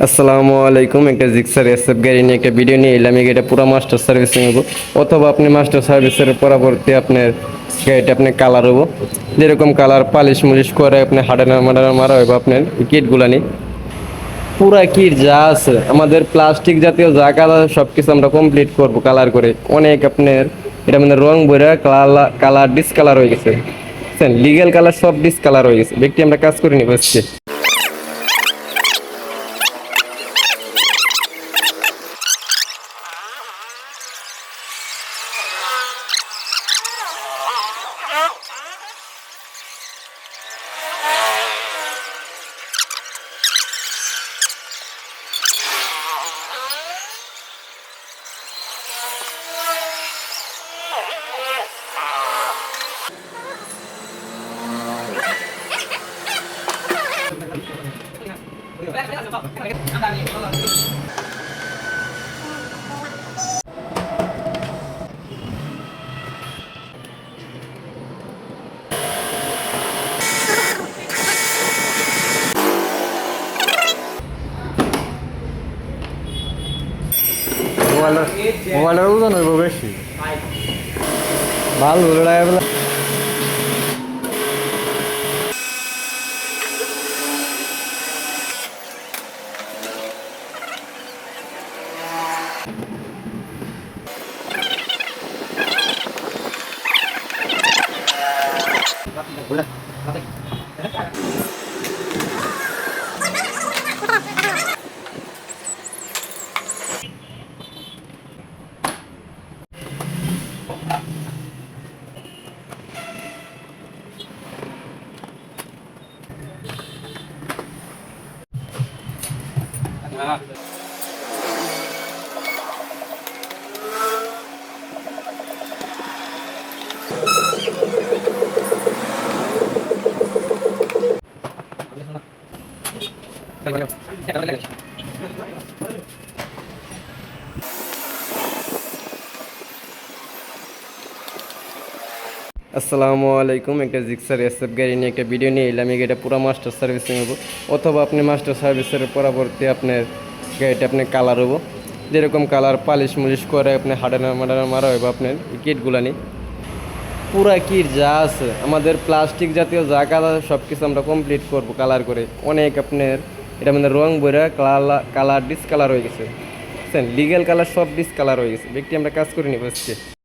আসসালামু আলাইকুম। একটা জিক্সার এসএফ গাড়ি নিয়ে একটা ভিডিও নিয়ে এলাম। এই গাড়িটা পুরো মাস্টার সার্ভিসিং হবো, অথবা আপনি মাস্টার সার্ভিসের পরবর্তী আপনার গাড়িটা আপনি কালার হবো, যেরকম কালার পালিশ মুলিশ করে আপনি হাডানা মাডানা মারা হইব আপনার কিটগুলা নিয়ে। পুরা কিট যা আছে আমাদের প্লাস্টিক জাতীয় যা কালার সব কিছু আমরা কমপ্লিট করবো কালার করে। অনেক আপনার এটা মানে রং বইরা কালার কালার ডিসকালার হয়ে গেছে, বুঝছেন? লিগেল কালার সব ডিসকালার হয়ে গেছে। ব্যক্তি আমরা কাজ করে নিব আজকে। মোবাইলের ওজন হইব বেশি ভাল হলো আসসালামু আলাইকুম। একটা জিক্সার এসএফ গাড়ি নিয়ে একটা ভিডিও নিয়ে এলাম। এই গাড়িটা পুরো মাস্টার সার্ভিসিং হবো, অথবা আপনি মাস্টার সার্ভিসের পরবর্তী আপনার গাড়িটা আপনি কালার হবো, যেরকম কালার পালিশ মুলিশ করে আপনি হাডানা মাডানা মারা হইব আপনার কিটগুলা নিয়ে। পুরা কিট যা আছে আমাদের প্লাস্টিক জাতীয় যা কালার সব কিছু আমরা কমপ্লিট করবো কালার করে। অনেক আপনার এটা মানে রং বইরা কালার ডিসকালার হয়ে গেছে, বুঝছেন? লিগেল কালার সব ডিসকালার হয়ে গেছে। ব্যক্তি আমরা কাজ করে নিব আজকে।